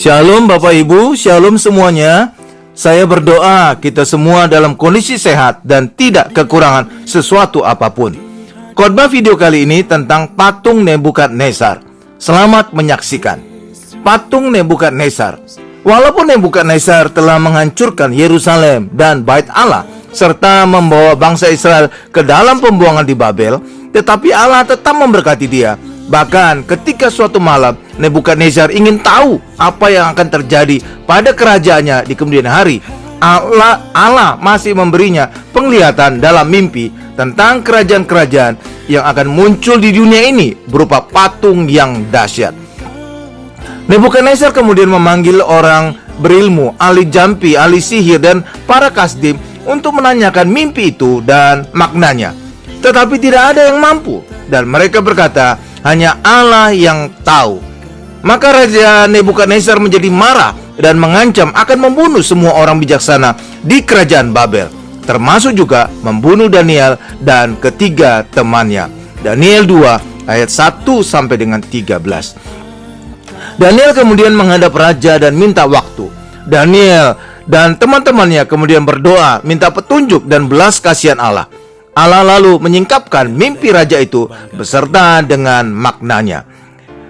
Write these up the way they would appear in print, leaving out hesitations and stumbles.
Shalom Bapak Ibu, shalom semuanya. Saya berdoa kita semua dalam kondisi sehat dan tidak kekurangan sesuatu apapun. Khotbah video kali ini tentang patung Nebukadnezar. Selamat menyaksikan. Patung Nebukadnezar. Walaupun Nebukadnezar telah menghancurkan Yerusalem dan Bait Allah serta membawa bangsa Israel ke dalam pembuangan di Babel, tetapi Allah tetap memberkati dia. Bahkan ketika suatu malam Nebukadnezar ingin tahu apa yang akan terjadi pada kerajaannya di kemudian hari, Allah masih memberinya penglihatan dalam mimpi tentang kerajaan-kerajaan yang akan muncul di dunia ini berupa patung yang dahsyat. Nebukadnezar kemudian memanggil orang berilmu, ahli jampi, ahli sihir, dan para kasdim untuk menanyakan mimpi itu dan maknanya. Tetapi tidak ada yang mampu, dan mereka berkata, hanya Allah yang tahu. Maka Raja Nebukadnezar menjadi marah dan mengancam akan membunuh semua orang bijaksana di kerajaan Babel, termasuk juga membunuh Daniel dan ketiga temannya. Daniel 2 ayat 1 sampai dengan 13. Daniel kemudian menghadap raja dan minta waktu. Daniel dan teman-temannya kemudian berdoa minta petunjuk dan belas kasihan Allah. Allah lalu menyingkapkan mimpi raja itu beserta dengan maknanya.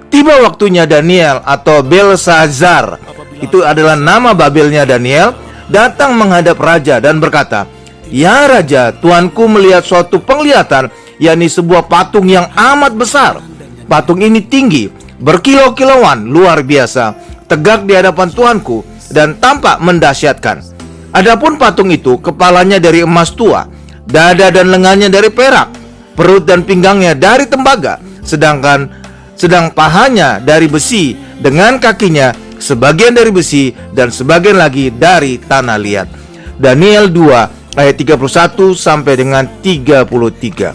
Tiba waktunya Daniel atau Belsazar, itu adalah nama Babelnya Daniel, datang menghadap raja dan berkata, "Ya raja, tuanku melihat suatu penglihatan, yakni sebuah patung yang amat besar. Patung ini tinggi, berkilau-kilauan, luar biasa, tegak di hadapan tuanku dan tampak mendahsyatkan. Adapun patung itu kepalanya dari emas tua, dada dan lengannya dari perak, perut dan pinggangnya dari tembaga, sedang pahanya dari besi, dengan kakinya sebagian dari besi dan sebagian lagi dari tanah liat." Daniel 2 ayat 31 sampai dengan 33.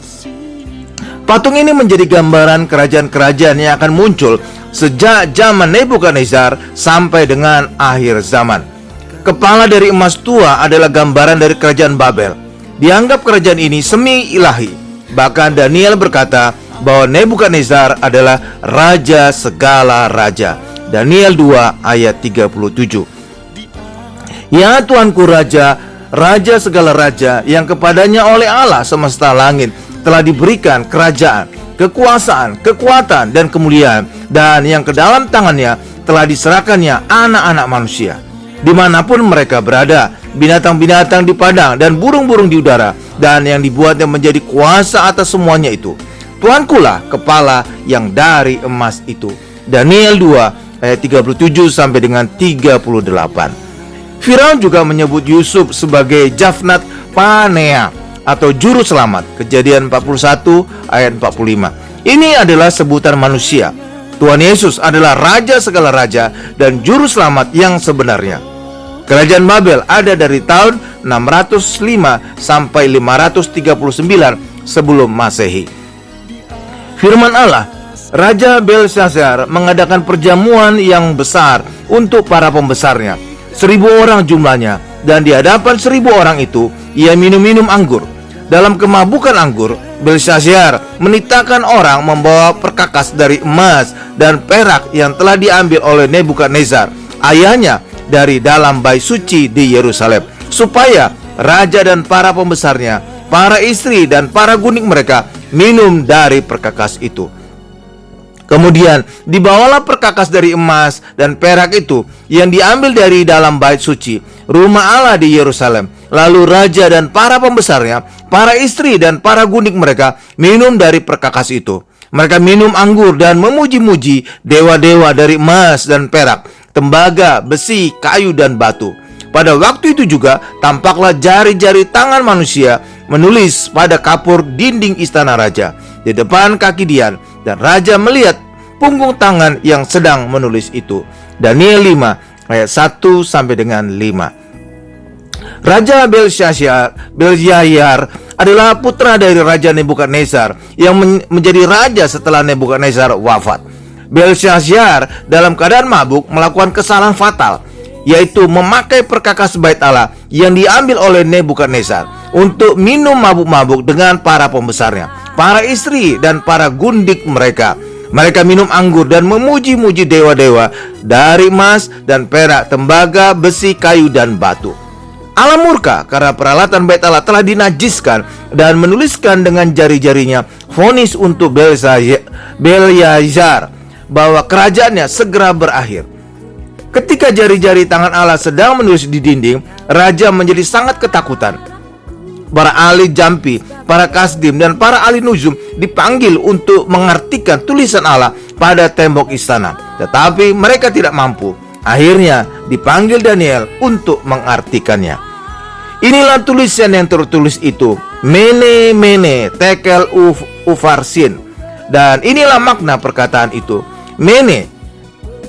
Patung ini menjadi gambaran kerajaan-kerajaan yang akan muncul sejak zaman Nebukadnezar sampai dengan akhir zaman. Kepala dari emas tua adalah gambaran dari kerajaan Babel. Dianggap kerajaan ini semi ilahi. Bahkan Daniel berkata bahwa Nebukadnezar adalah raja segala raja. Daniel 2 ayat 37. Ya Tuanku raja, raja segala raja, yang kepadanya oleh Allah semesta langit telah diberikan kerajaan, kekuasaan, kekuatan, dan kemuliaan, dan yang ke dalam tangannya telah diserahkannya anak-anak manusia. Dimanapun mereka berada, binatang-binatang di padang dan burung-burung di udara, dan yang dibuatnya menjadi kuasa atas semuanya itu. Tuankulah kepala yang dari emas itu. Daniel 2 ayat 37 sampai dengan 38. Firaun juga menyebut Yusuf sebagai Jafnat Panea atau juru selamat. Kejadian 41 ayat 45. Ini adalah sebutan manusia. Tuhan Yesus adalah raja segala raja dan juru selamat yang sebenarnya. Kerajaan Babel ada dari tahun 605 sampai 539 sebelum Masehi. Firman Allah, Raja Belsazar mengadakan perjamuan yang besar untuk para pembesarnya, 1000 orang jumlahnya, dan di hadapan 1000 orang itu ia minum-minum anggur. Dalam kemabukan anggur, Belsazar menitahkan orang membawa perkakas dari emas dan perak yang telah diambil oleh Nebukadnezar, ayahnya, dari dalam bait suci di Yerusalem, supaya raja dan para pembesarnya, para istri dan para gundik mereka minum dari perkakas itu. Kemudian dibawalah perkakas dari emas dan perak itu yang diambil dari dalam bait suci, rumah Allah di Yerusalem. Lalu raja dan para pembesarnya, para istri dan para gundik mereka minum dari perkakas itu. Mereka minum anggur dan memuji-muji dewa-dewa dari emas dan perak, tembaga, besi, kayu, dan batu. Pada waktu itu juga tampaklah jari-jari tangan manusia menulis pada kapur dinding istana raja di depan kaki Dian, dan raja melihat punggung tangan yang sedang menulis itu. Daniel 5 ayat 1 sampai dengan 5. Raja Belsazar adalah putra dari Raja Nebukadnezar yang menjadi raja setelah Nebukadnezar wafat. Belsazar dalam keadaan mabuk melakukan kesalahan fatal, yaitu memakai perkakas bait Allah yang diambil oleh Nebukadnezar untuk minum mabuk-mabuk dengan para pembesarnya, para istri dan para gundik mereka. Mereka minum anggur dan memuji-muji dewa-dewa dari emas dan perak, tembaga, besi, kayu, dan batu. Allah murka karena peralatan bait Allah telah dinajiskan dan menuliskan dengan jari-jarinya vonis untuk Belshazzar bahwa kerajaannya segera berakhir. Ketika jari-jari tangan Allah sedang menulis di dinding, raja menjadi sangat ketakutan. Para ahli jampi, para kasdim, dan para ahli nujum dipanggil untuk mengartikan tulisan Allah pada tembok istana, tetapi mereka tidak mampu. Akhirnya dipanggil Daniel untuk mengartikannya. Inilah tulisan yang tertulis itu, Mene Mene Tekel Ufarsin. Dan inilah makna perkataan itu. Mene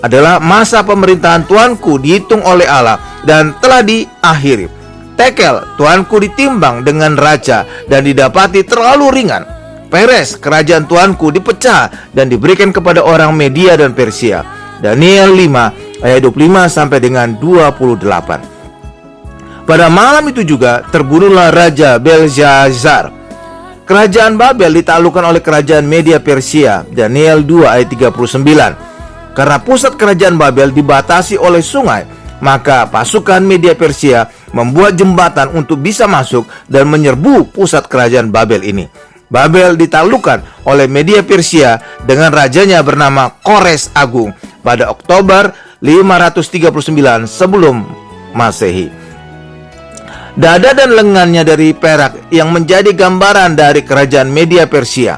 adalah masa pemerintahan Tuanku dihitung oleh Allah dan telah diakhiri. Tekel, Tuanku ditimbang dengan raja dan didapati terlalu ringan. Peres, kerajaan Tuanku dipecah dan diberikan kepada orang Media dan Persia. Daniel 5 ayat 25 sampai dengan 28. Pada malam itu juga terbunuhlah Raja Belshazzar. Kerajaan Babel ditaklukkan oleh kerajaan Media Persia. Daniel 2 ayat 39. Karena pusat kerajaan Babel dibatasi oleh sungai, maka pasukan Media Persia membuat jembatan untuk bisa masuk dan menyerbu pusat kerajaan Babel ini. Babel ditaklukkan oleh Media Persia dengan rajanya bernama Kores Agung pada Oktober 539 sebelum Masehi. Dada dan lengannya dari perak yang menjadi gambaran dari kerajaan Media Persia.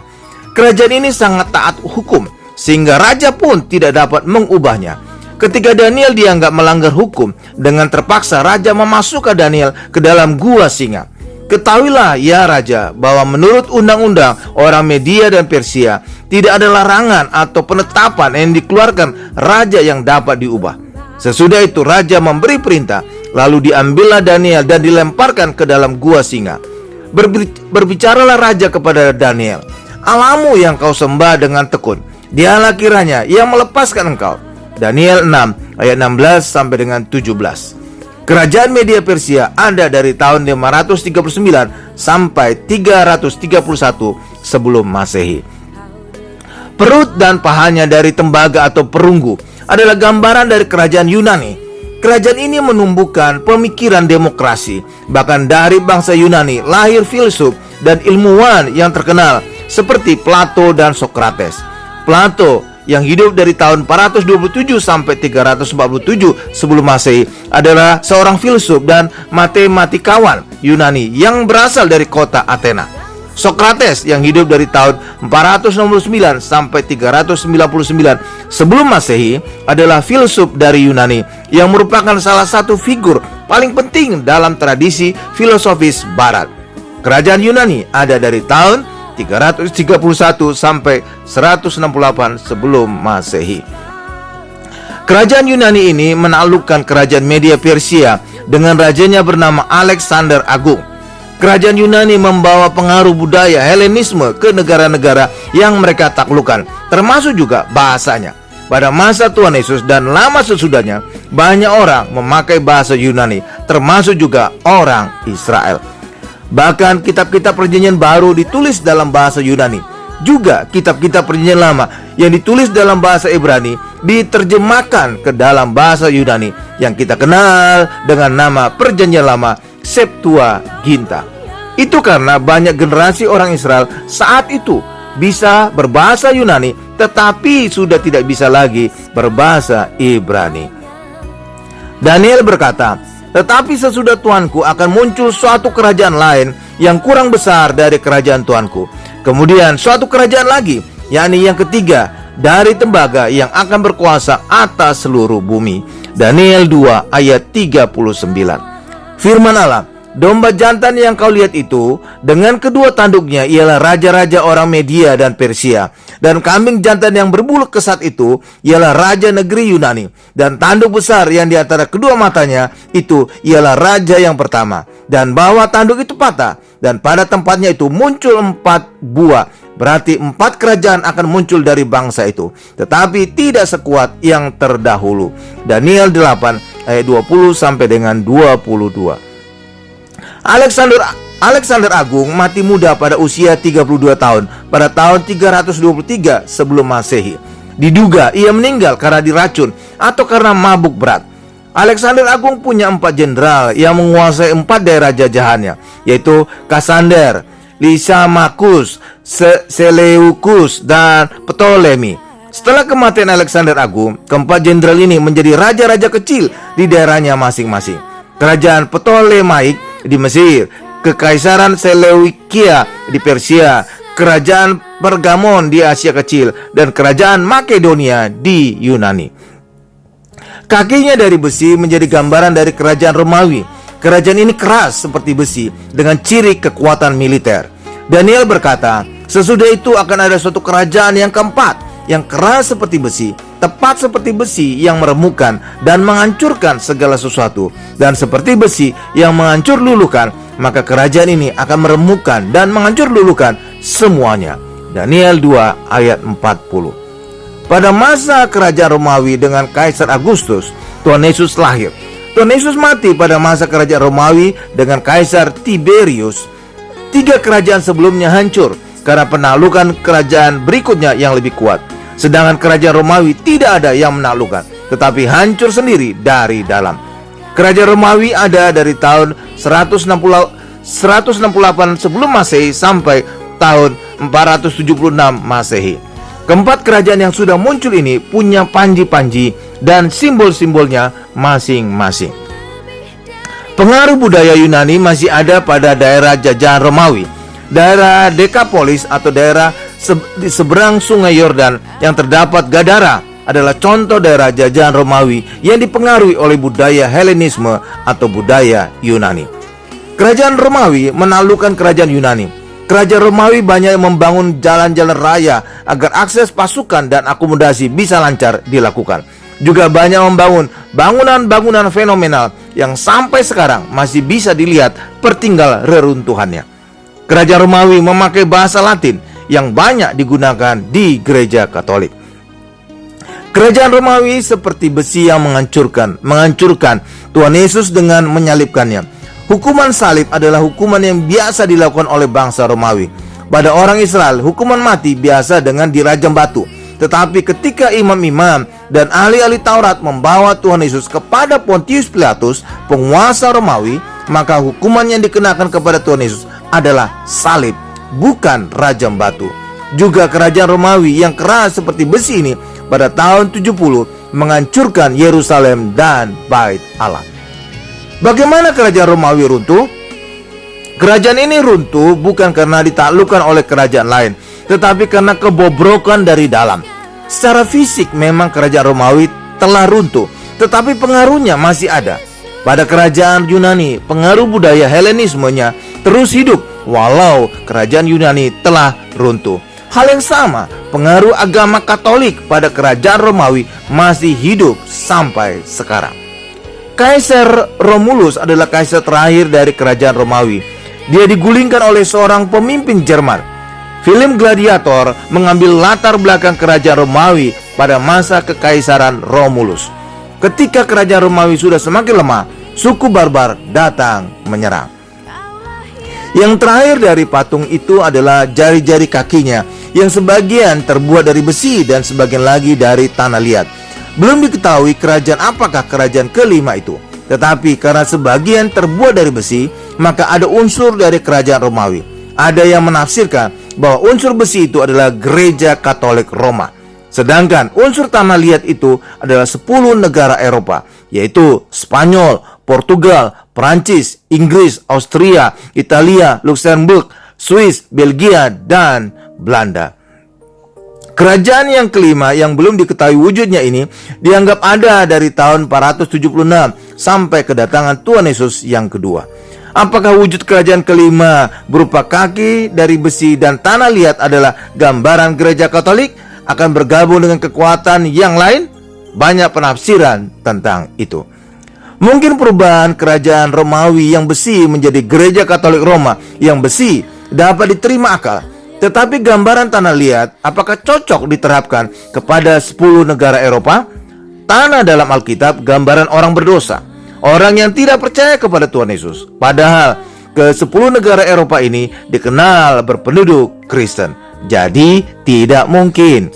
Kerajaan ini sangat taat hukum, sehingga raja pun tidak dapat mengubahnya. Ketika Daniel dianggap melanggar hukum, dengan terpaksa raja memasukkan Daniel ke dalam gua singa. Ketahuilah ya raja, bahwa menurut undang-undang orang Media dan Persia, tidak ada larangan atau penetapan yang dikeluarkan raja yang dapat diubah. Sesudah itu raja memberi perintah, lalu diambillah Daniel dan dilemparkan ke dalam gua singa. Berbicaralah raja kepada Daniel, Allahmu yang kau sembah dengan tekun, dialah kiranya yang melepaskan engkau. Daniel 6 ayat 16 sampai dengan 17. Kerajaan Media Persia ada dari tahun 539 sampai 331 sebelum Masehi. Perut dan pahanya dari tembaga atau perunggu adalah gambaran dari kerajaan Yunani. Kerajaan ini menumbuhkan pemikiran demokrasi. Bahkan dari bangsa Yunani lahir filsuf dan ilmuwan yang terkenal seperti Plato dan Sokrates. Plato yang hidup dari tahun 427 sampai 347 sebelum Masehi adalah seorang filsuf dan matematikawan Yunani yang berasal dari kota Athena. Sokrates yang hidup dari tahun 469 sampai 399 sebelum Masehi adalah filsuf dari Yunani yang merupakan salah satu figur paling penting dalam tradisi filosofis barat. Kerajaan Yunani ada dari tahun 331 sampai 168 sebelum Masehi. Kerajaan Yunani ini menaklukkan kerajaan Media Persia dengan rajanya bernama Alexander Agung. Kerajaan Yunani membawa pengaruh budaya Helenisme ke negara-negara yang mereka taklukkan, termasuk juga bahasanya. Pada masa Tuhan Yesus dan lama sesudahnya, banyak orang memakai bahasa Yunani, termasuk juga orang Israel. Bahkan kitab-kitab Perjanjian Baru ditulis dalam bahasa Yunani. Juga kitab-kitab Perjanjian Lama yang ditulis dalam bahasa Ibrani diterjemahkan ke dalam bahasa Yunani yang kita kenal dengan nama Perjanjian Lama, Septuaginta. Itu karena banyak generasi orang Israel saat itu bisa berbahasa Yunani, tetapi sudah tidak bisa lagi berbahasa Ibrani. Daniel berkata, tetapi sesudah Tuanku akan muncul suatu kerajaan lain yang kurang besar dari kerajaan Tuanku. Kemudian suatu kerajaan lagi, yakni yang ketiga dari tembaga yang akan berkuasa atas seluruh bumi. Daniel 2 ayat 39. Firman Allah, domba jantan yang kau lihat itu dengan kedua tanduknya ialah raja-raja orang Media dan Persia. Dan kambing jantan yang berbulu kesat itu ialah raja negeri Yunani. Dan tanduk besar yang di antara kedua matanya itu ialah raja yang pertama. Dan bahwa tanduk itu patah, dan pada tempatnya itu muncul 4 buah. Berarti 4 kerajaan akan muncul dari bangsa itu, tetapi tidak sekuat yang terdahulu. Daniel 8 ayat 20 sampai dengan 22. Alexander Alexander Agung mati muda pada usia 32 tahun pada tahun 323 sebelum Masehi. Diduga ia meninggal karena diracun atau karena mabuk berat. Alexander Agung punya 4 jenderal yang menguasai 4 daerah jajahannya, yaitu Kassander, Lysimachus, Seleucus, dan Ptolemy. Setelah kematian Alexander Agung, keempat jenderal ini menjadi raja-raja kecil di daerahnya masing-masing. Kerajaan Ptolemaik di Mesir, Kekaisaran Seleukia di Persia, Kerajaan Pergamon di Asia Kecil, dan Kerajaan Makedonia di Yunani. Kakinya dari besi menjadi gambaran dari kerajaan Romawi. Kerajaan ini keras seperti besi dengan ciri kekuatan militer. Daniel berkata, sesudah itu akan ada suatu kerajaan yang keempat, yang keras seperti besi, tepat seperti besi yang meremukkan dan menghancurkan segala sesuatu, dan seperti besi yang menghancur luluhkan, maka kerajaan ini akan meremukkan dan menghancur luluhkan semuanya. Daniel 2 ayat 40. Pada masa kerajaan Romawi dengan Kaisar Agustus, Tuhan Yesus lahir. Tuhan Yesus mati pada masa kerajaan Romawi dengan Kaisar Tiberius. 3 kerajaan sebelumnya hancur karena penaklukan kerajaan berikutnya yang lebih kuat. Sedangkan kerajaan Romawi tidak ada yang menaklukkan, tetapi hancur sendiri dari dalam. Kerajaan Romawi ada dari tahun 168 sebelum Masehi sampai tahun 476 Masehi. Keempat kerajaan yang sudah muncul ini punya panji-panji dan simbol-simbolnya masing-masing. Pengaruh budaya Yunani masih ada pada daerah jajahan Romawi. Daerah Dekapolis atau daerah di seberang sungai Yordan yang terdapat Gadara adalah contoh daerah jajahan Romawi yang dipengaruhi oleh budaya Helenisme atau budaya Yunani. Kerajaan Romawi menaklukkan kerajaan Yunani. Kerajaan Romawi banyak membangun jalan-jalan raya agar akses pasukan dan akomodasi bisa lancar dilakukan. Juga banyak membangun bangunan-bangunan fenomenal yang sampai sekarang masih bisa dilihat pertinggal reruntuhannya. Kerajaan Romawi memakai bahasa Latin yang banyak digunakan di gereja Katolik. Kerajaan Romawi seperti besi yang menghancurkan Tuhan Yesus dengan menyalibkannya. Hukuman salib adalah hukuman yang biasa dilakukan oleh bangsa Romawi. Pada orang Israel, hukuman mati biasa dengan dirajam batu. Tetapi ketika imam-imam dan ahli-ahli Taurat membawa Tuhan Yesus kepada Pontius Pilatus, penguasa Romawi, maka hukuman yang dikenakan kepada Tuhan Yesus adalah salib, bukan rajam batu. Juga kerajaan Romawi yang keras seperti besi ini pada tahun 70 menghancurkan Yerusalem dan Bait Allah. Bagaimana kerajaan Romawi runtuh? Kerajaan ini runtuh bukan karena ditaklukkan oleh kerajaan lain, tetapi karena kebobrokan dari dalam. Secara fisik memang kerajaan Romawi telah runtuh, tetapi pengaruhnya masih ada. Pada kerajaan Yunani, pengaruh budaya Helenismenya terus hidup walau kerajaan Yunani telah runtuh. Hal yang sama, pengaruh agama Katolik pada kerajaan Romawi masih hidup sampai sekarang. Kaisar Romulus adalah kaisar terakhir dari kerajaan Romawi. Dia digulingkan oleh seorang pemimpin Jerman. Film Gladiator mengambil latar belakang kerajaan Romawi pada masa kekaisaran Romulus. Ketika kerajaan Romawi sudah semakin lemah, suku barbar datang menyerang. Yang terakhir dari patung itu adalah jari-jari kakinya, yang sebagian terbuat dari besi dan sebagian lagi dari tanah liat. Belum diketahui kerajaan apakah kerajaan kelima itu. Tetapi karena sebagian terbuat dari besi, maka ada unsur dari kerajaan Romawi. Ada yang menafsirkan bahwa unsur besi itu adalah gereja Katolik Roma. Sedangkan unsur tanah liat itu adalah 10 negara Eropa, yaitu Spanyol, Portugal, Perancis, Inggris, Austria, Italia, Luxembourg, Swiss, Belgia, dan Belanda. Kerajaan yang kelima yang belum diketahui wujudnya ini dianggap ada dari tahun 476 sampai kedatangan Tuhan Yesus yang kedua. Apakah wujud kerajaan kelima berupa kaki dari besi dan tanah liat adalah gambaran gereja Katolik akan bergabung dengan kekuatan yang lain? Banyak penafsiran tentang itu. Mungkin perubahan kerajaan Romawi yang besi menjadi gereja Katolik Roma yang besi dapat diterima akal. Tetapi gambaran tanah liat apakah cocok diterapkan kepada 10 negara Eropa? Tanah dalam Alkitab gambaran orang berdosa, orang yang tidak percaya kepada Tuhan Yesus. Padahal Ke-10 negara Eropa ini dikenal berpenduduk Kristen. Jadi tidak mungkin.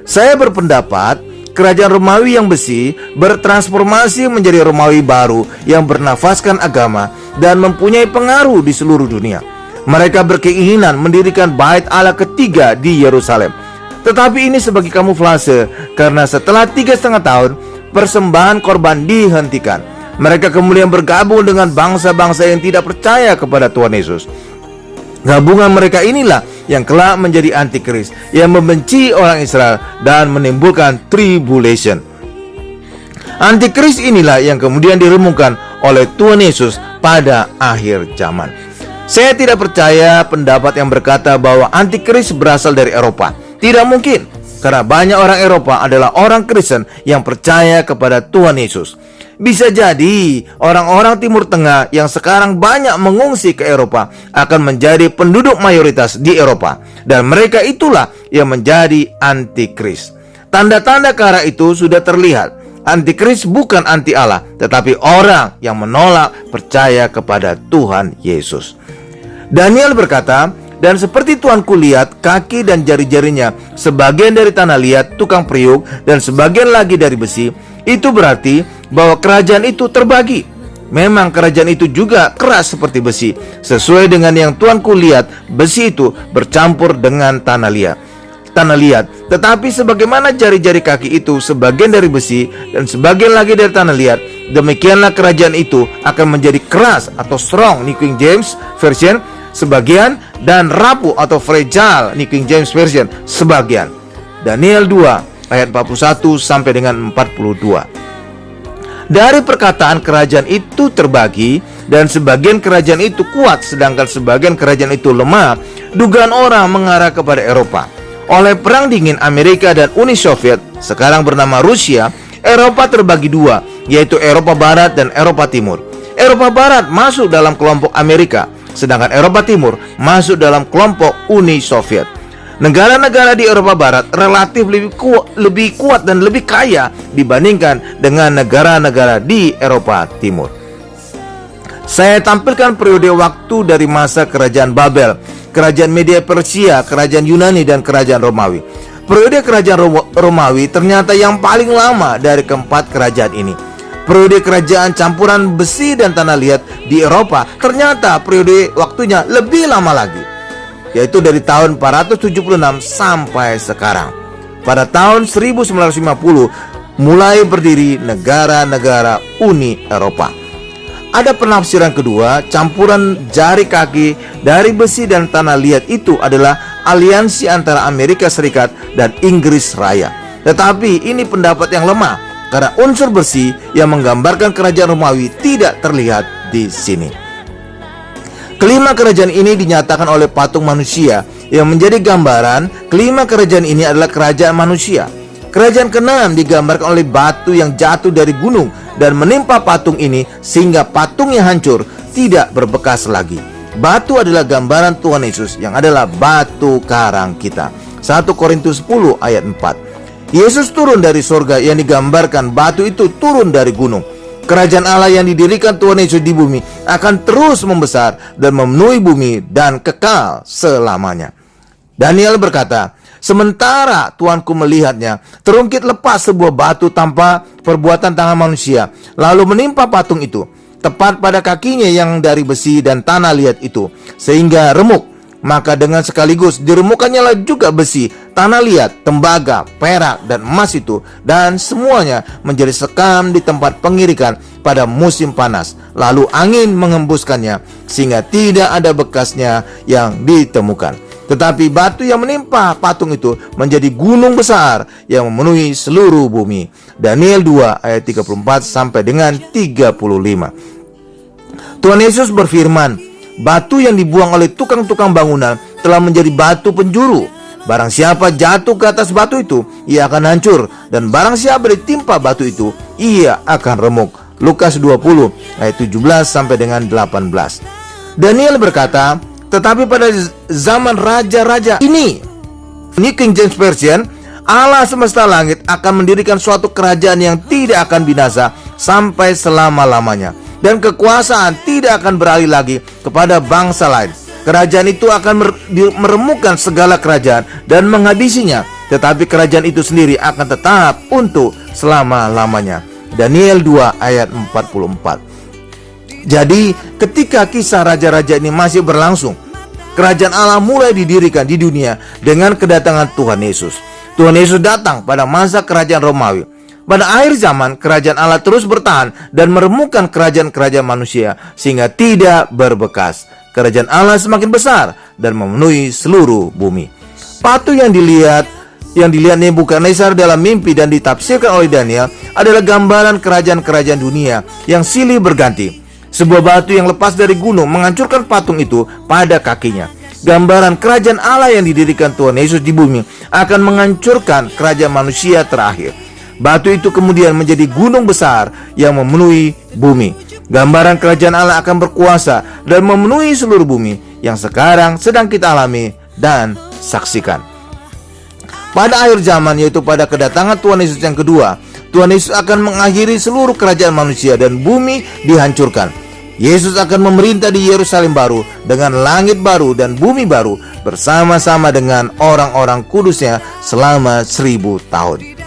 Saya berpendapat kerajaan Romawi yang besi bertransformasi menjadi Romawi baru yang bernafaskan agama dan mempunyai pengaruh di seluruh dunia. Mereka berkeinginan mendirikan bait Allah ketiga di Yerusalem. Tetapi ini sebagai kamuflase, karena setelah 3,5 tahun persembahan korban dihentikan, mereka kemudian bergabung dengan bangsa-bangsa yang tidak percaya kepada Tuhan Yesus. Gabungan mereka inilah yang kelak menjadi antikris, yang membenci orang Israel dan menimbulkan tribulation. Antikris inilah yang kemudian diremukkan oleh Tuhan Yesus pada akhir zaman. Saya tidak percaya pendapat yang berkata bahwa antikris berasal dari Eropa. Tidak mungkin, karena banyak orang Eropa adalah orang Kristen yang percaya kepada Tuhan Yesus. Bisa jadi orang-orang Timur Tengah yang sekarang banyak mengungsi ke Eropa akan menjadi penduduk mayoritas di Eropa, dan mereka itulah yang menjadi antikris. Tanda-tanda ke arah itu sudah terlihat. Antikris bukan anti Allah, tetapi orang yang menolak percaya kepada Tuhan Yesus. Daniel berkata, dan seperti Tuanku lihat, kaki dan jari-jarinya sebagian dari tanah liat tukang periuk dan sebagian lagi dari besi. Itu berarti bahwa kerajaan itu terbagi. Memang kerajaan itu juga keras seperti besi. Sesuai dengan yang Tuanku lihat, besi itu bercampur dengan tanah liat. Tetapi sebagaimana jari-jari kaki itu sebagian dari besi dan sebagian lagi dari tanah liat, demikianlah kerajaan itu akan menjadi keras atau strong, New King James Version, sebagian, dan rapuh atau fragile, New King James Version, sebagian. Daniel 2 ayat 41 sampai dengan 42. Dari perkataan kerajaan itu terbagi dan sebagian kerajaan itu kuat sedangkan sebagian kerajaan itu lemah, dugaan orang mengarah kepada Eropa. Oleh Perang Dingin Amerika dan Uni Soviet, sekarang bernama Rusia, Eropa terbagi dua, yaitu Eropa Barat dan Eropa Timur. Eropa Barat masuk dalam kelompok Amerika, sedangkan Eropa Timur masuk dalam kelompok Uni Soviet. Negara-negara di Eropa Barat relatif lebih kuat dan lebih kaya dibandingkan dengan negara-negara di Eropa Timur. Saya tampilkan periode waktu dari masa kerajaan Babel, kerajaan Media Persia, kerajaan Yunani, dan kerajaan Romawi. Periode kerajaan Romawi ternyata yang paling lama dari keempat kerajaan ini. Periode kerajaan campuran besi dan tanah liat di Eropa ternyata periode waktunya lebih lama lagi, yaitu dari tahun 476 sampai sekarang. Pada tahun 1950 mulai berdiri negara-negara Uni Eropa. Ada penafsiran kedua, campuran jari kaki dari besi dan tanah liat itu adalah aliansi antara Amerika Serikat dan Inggris Raya. Tetapi ini pendapat yang lemah, karena unsur besi yang menggambarkan kerajaan Romawi tidak terlihat di sini. Kelima kerajaan ini dinyatakan oleh patung manusia yang menjadi gambaran. Kelima kerajaan ini adalah kerajaan manusia. Kerajaan keenam digambarkan oleh batu yang jatuh dari gunung dan menimpa patung ini sehingga patungnya hancur, tidak berbekas lagi. Batu adalah gambaran Tuhan Yesus yang adalah batu karang kita. 1 Korintus 10 ayat 4. Yesus turun dari sorga yang digambarkan batu itu turun dari gunung. Kerajaan Allah yang didirikan Tuhan Yesus di bumi akan terus membesar dan memenuhi bumi dan kekal selamanya. Daniel berkata, sementara Tuanku melihatnya, terungkit lepas sebuah batu tanpa perbuatan tangan manusia, lalu menimpa patung itu, tepat pada kakinya yang dari besi dan tanah liat itu, sehingga remuk. Maka dengan sekaligus diremukkannya juga besi, tanah liat, tembaga, perak, dan emas itu, dan semuanya menjadi sekam di tempat pengirikan pada musim panas. Lalu angin mengembuskannya, sehingga tidak ada bekasnya yang ditemukan. Tetapi batu yang menimpa patung itu menjadi gunung besar yang memenuhi seluruh bumi. Daniel 2 ayat 34 sampai dengan 35. Tuhan Yesus berfirman, batu yang dibuang oleh tukang-tukang bangunan telah menjadi batu penjuru. Barang siapa jatuh ke atas batu itu, ia akan hancur, dan barang siapa ditimpa batu itu, ia akan remuk. Lukas 20 ayat 17 sampai dengan 18. Daniel berkata, tetapi pada zaman raja-raja ini, New King James Version, Allah semesta langit akan mendirikan suatu kerajaan yang tidak akan binasa sampai selama-lamanya. dan kekuasaan tidak akan beralih lagi kepada bangsa lain. Kerajaan itu akan meremukkan segala kerajaan dan menghabisinya, tetapi kerajaan itu sendiri akan tetap untuk selama-lamanya. Daniel 2 ayat 44. Jadi ketika kisah raja-raja ini masih berlangsung, kerajaan Allah mulai didirikan di dunia dengan kedatangan Tuhan Yesus. Tuhan Yesus datang pada masa kerajaan Romawi. Pada akhir zaman, kerajaan Allah terus bertahan dan meremukkan kerajaan-kerajaan manusia sehingga tidak berbekas. Kerajaan Allah semakin besar dan memenuhi seluruh bumi. Patung yang dilihat Nebukadnezar dalam mimpi dan ditafsirkan oleh Daniel adalah gambaran kerajaan-kerajaan dunia yang silih berganti. Sebuah batu yang lepas dari gunung menghancurkan patung itu pada kakinya. Gambaran kerajaan Allah yang didirikan Tuhan Yesus di bumi akan menghancurkan kerajaan manusia terakhir. Batu itu kemudian menjadi gunung besar yang memenuhi bumi. Gambaran kerajaan Allah akan berkuasa dan memenuhi seluruh bumi yang sekarang sedang kita alami dan saksikan. Pada akhir zaman, yaitu pada kedatangan Tuhan Yesus yang kedua, Tuhan Yesus akan mengakhiri seluruh kerajaan manusia dan bumi dihancurkan. Yesus akan memerintah di Yerusalem baru dengan langit baru dan bumi baru bersama-sama dengan orang-orang kudusnya selama 1000 tahun.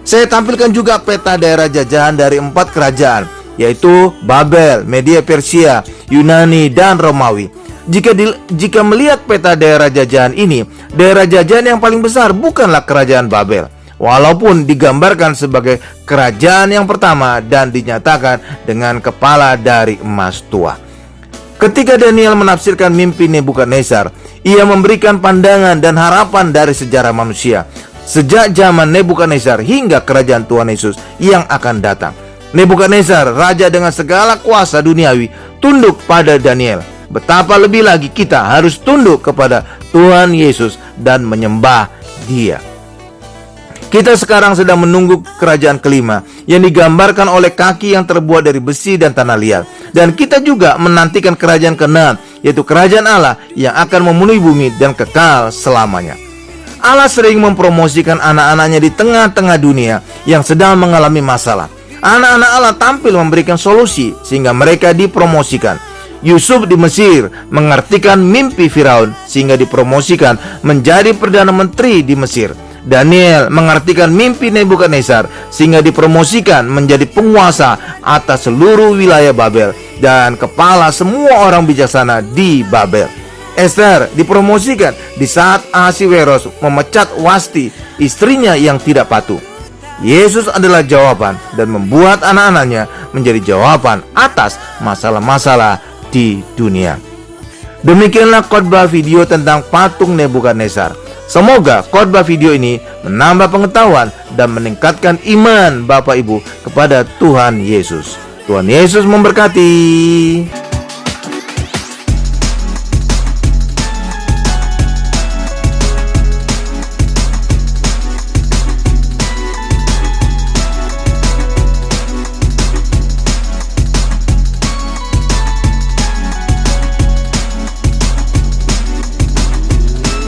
Saya tampilkan juga peta daerah jajahan dari 4 kerajaan, yaitu Babel, Media Persia, Yunani, dan Romawi. Jika melihat peta daerah jajahan ini, daerah jajahan yang paling besar bukanlah kerajaan Babel, walaupun digambarkan sebagai kerajaan yang pertama dan dinyatakan dengan kepala dari emas tua. Ketika Daniel menafsirkan mimpi Nebukadnezar, ia memberikan pandangan dan harapan dari sejarah manusia sejak zaman Nebukadnezar hingga kerajaan Tuhan Yesus yang akan datang. Nebukadnezar, raja dengan segala kuasa duniawi, tunduk pada Daniel. Betapa lebih lagi kita harus tunduk kepada Tuhan Yesus dan menyembah Dia. Kita sekarang sedang menunggu kerajaan kelima yang digambarkan oleh kaki yang terbuat dari besi dan tanah liat. Dan kita juga menantikan kerajaan keenam, yaitu kerajaan Allah yang akan memenuhi bumi dan kekal selamanya. Allah sering mempromosikan anak-anaknya di tengah-tengah dunia yang sedang mengalami masalah. Anak-anak Allah tampil memberikan solusi sehingga mereka dipromosikan. Yusuf di Mesir mengartikan mimpi Firaun sehingga dipromosikan menjadi Perdana Menteri di Mesir. Daniel mengartikan mimpi Nebukadnezar sehingga dipromosikan menjadi penguasa atas seluruh wilayah Babel dan kepala semua orang bijaksana di Babel. Esther dipromosikan di saat Ahasiweros memecat Wasti, istrinya yang tidak patuh. Yesus adalah jawaban dan membuat anak-anaknya menjadi jawaban atas masalah-masalah di dunia. Demikianlah khotbah video tentang patung Nebukadnezar. Semoga khotbah video ini menambah pengetahuan dan meningkatkan iman Bapak Ibu kepada Tuhan Yesus. Tuhan Yesus memberkati.